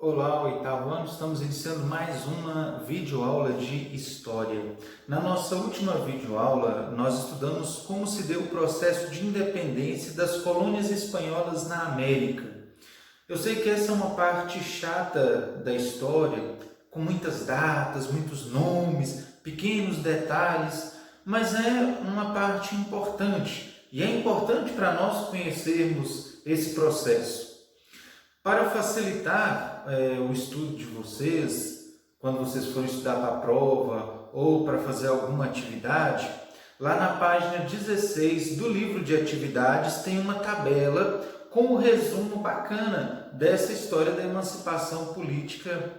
Olá, oitavo ano, estamos iniciando mais uma videoaula de História. Na nossa última videoaula, nós estudamos como se deu o processo de independência das colônias espanholas na América. Eu sei que essa é uma parte chata da história, com muitas datas, muitos nomes, pequenos detalhes, mas é uma parte importante e é importante para nós conhecermos esse processo. Para facilitar o estudo de vocês, quando vocês forem estudar para a prova ou para fazer alguma atividade, lá na página 16 do livro de atividades tem uma tabela com um resumo bacana dessa história da emancipação política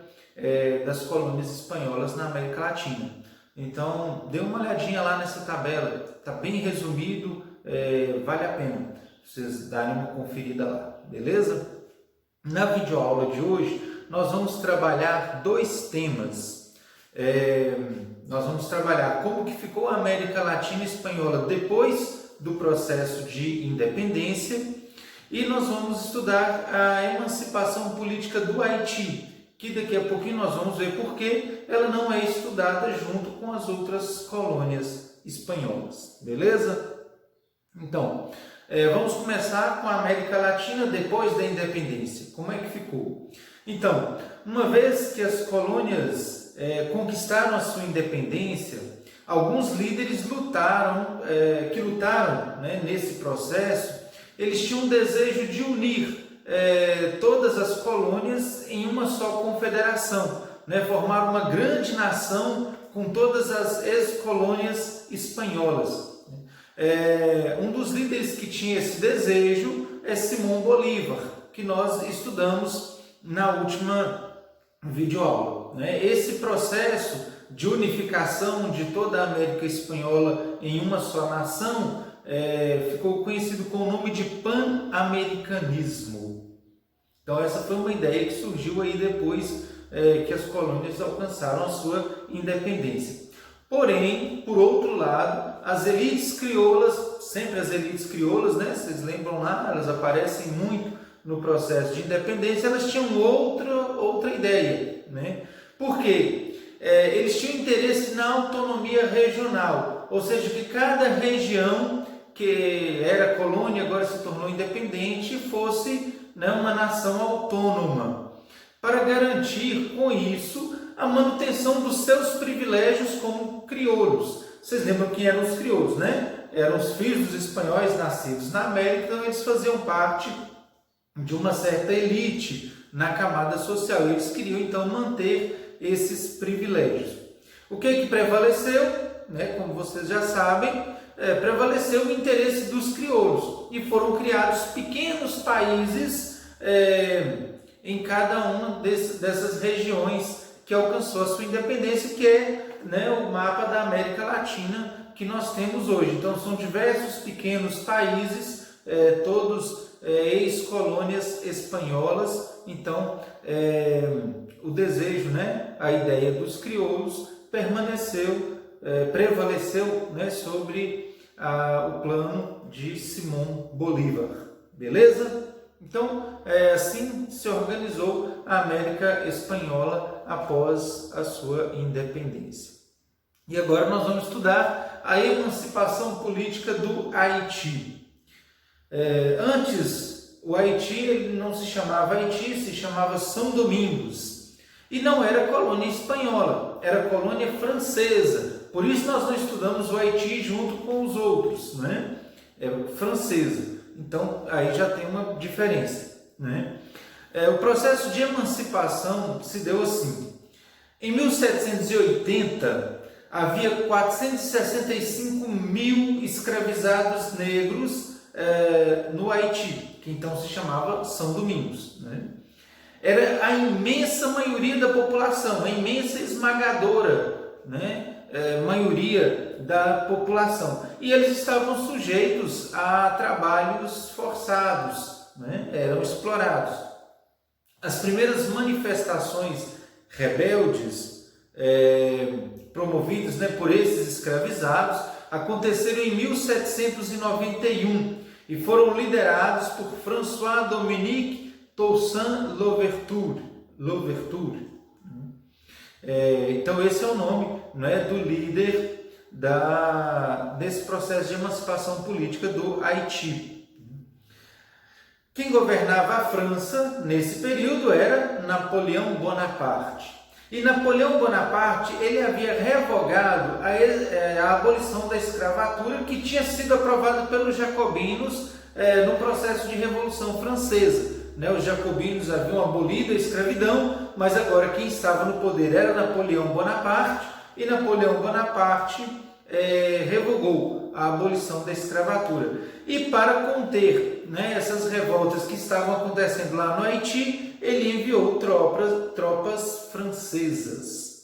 das colônias espanholas na América Latina. Então, dê uma olhadinha lá nessa tabela, está bem resumido, vale a pena vocês darem uma conferida lá, beleza? Na videoaula de hoje, nós vamos trabalhar dois temas. Nós vamos trabalhar como que ficou a América Latina Espanhola depois do processo de independência e nós vamos estudar a emancipação política do Haiti, que daqui a pouquinho nós vamos ver por que ela não é estudada junto com as outras colônias espanholas, beleza? Então, vamos começar com a América Latina depois da independência. Como é que ficou? Então, uma vez que as colônias conquistaram a sua independência, alguns líderes lutaram nesse processo, eles tinham um desejo de unir todas as colônias em uma só confederação, formar uma grande nação com todas as ex-colônias espanholas. Um dos líderes que tinha esse desejo é Simão Bolívar, que nós estudamos na última videoaula. Esse processo de unificação de toda a América Espanhola em uma só nação ficou conhecido com o nome de pan-americanismo. Então essa foi uma ideia que surgiu aí depois que as colônias alcançaram a sua independência. Porém, por outro lado, as elites crioulas, sempre as elites crioulas, vocês lembram lá, elas aparecem muito no processo de independência, elas tinham outra ideia. Por quê? Eles tinham interesse na autonomia regional, ou seja, que cada região que era colônia agora se tornou independente fosse uma nação autônoma, para garantir com isso a manutenção dos seus privilégios como crioulos. Vocês lembram quem eram os crioulos, Eram os filhos dos espanhóis nascidos na América, então eles faziam parte de uma certa elite na camada social. Eles queriam então manter esses privilégios. O que prevaleceu? Como vocês já sabem, prevaleceu o interesse dos crioulos e foram criados pequenos países em cada uma dessas regiões que alcançou a sua independência, que é o mapa da América Latina que nós temos hoje. Então são diversos pequenos países, todos ex-colônias espanholas. Então o desejo, a ideia dos crioulos prevaleceu sobre o plano de Simão Bolívar, beleza? Então, assim se organizou a América Espanhola após a sua independência. E agora nós vamos estudar a emancipação política do Haiti. Antes, o Haiti ele não se chamava Haiti, se chamava São Domingos. E não era colônia espanhola, era colônia francesa. Por isso nós não estudamos o Haiti junto com os outros, É francesa. Então, aí já tem uma diferença. O processo de emancipação se deu assim. Em 1780, havia 465 mil escravizados negros no Haiti, que então se chamava São Domingos. Era a imensa maioria da população, a imensa esmagadora, maioria da população. E eles estavam sujeitos a trabalhos forçados, eram explorados. As primeiras manifestações rebeldes promovidas por esses escravizados aconteceram em 1791 e foram liderados por François Dominique Toussaint Louverture, Louverture. Então esse é o nome, né, do líder desse processo de emancipação política do Haiti. Quem governava a França nesse período era Napoleão Bonaparte. E Napoleão Bonaparte, ele havia revogado a abolição da escravatura que tinha sido aprovada pelos jacobinos no processo de Revolução Francesa. Os jacobinos haviam abolido a escravidão, mas agora quem estava no poder era Napoleão Bonaparte, e Napoleão Bonaparte revogou a abolição da escravatura. E para conter, essas revoltas que estavam acontecendo lá no Haiti, ele enviou tropas francesas.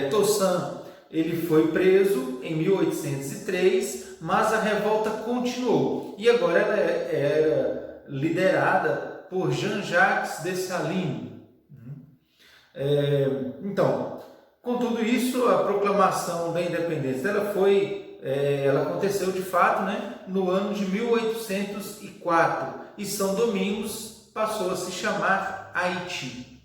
Toussaint, ele foi preso em 1803, mas a revolta continuou. E agora ela era liderada por Jean-Jacques Dessalines. Então, com tudo isso, a proclamação da independência ela aconteceu de fato, no ano de 1804, e São Domingos passou a se chamar Haiti.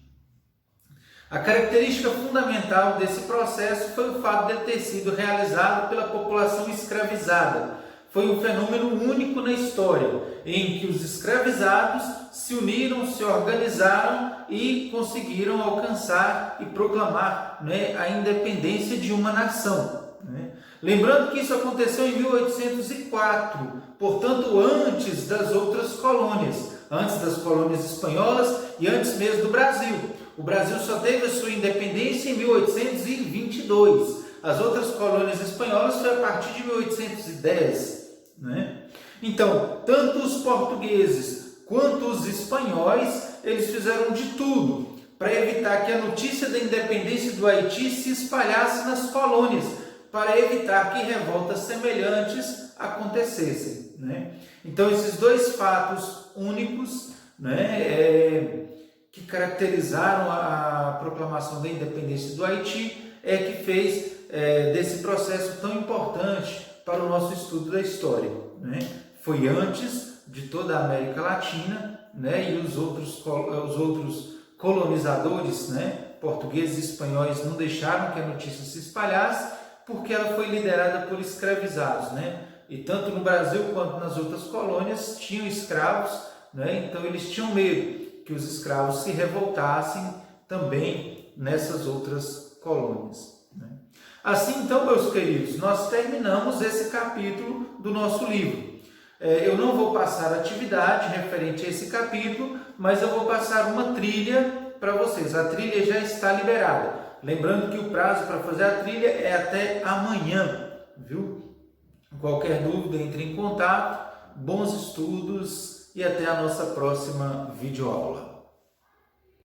A característica fundamental desse processo foi o fato de ele ter sido realizado pela população escravizada. Foi um fenômeno único na história, em que os escravizados se uniram, se organizaram e conseguiram alcançar e proclamar a independência de uma nação. Lembrando que isso aconteceu em 1804, portanto antes das outras colônias, antes das colônias espanholas e antes mesmo do Brasil. O Brasil só teve a sua independência em 1822. As outras colônias espanholas foi a partir de 1810. Então, tanto os portugueses quanto os espanhóis, eles fizeram de tudo para evitar que a notícia da independência do Haiti se espalhasse nas colônias, para evitar que revoltas semelhantes acontecessem. Então, esses dois fatos únicos que caracterizaram a proclamação da independência do Haiti que fez desse processo tão importante para o nosso estudo da história. Foi antes de toda a América Latina, e os outros colonizadores, portugueses e espanhóis, não deixaram que a notícia se espalhasse, porque ela foi liderada por escravizados. E tanto no Brasil quanto nas outras colônias tinham escravos, então eles tinham medo que os escravos se revoltassem também nessas outras colônias. Assim, então, meus queridos, nós terminamos esse capítulo do nosso livro. Eu não vou passar atividade referente a esse capítulo, mas eu vou passar uma trilha para vocês. A trilha já está liberada. Lembrando que o prazo para fazer a trilha é até amanhã, viu? Qualquer dúvida, entre em contato. Bons estudos e até a nossa próxima videoaula.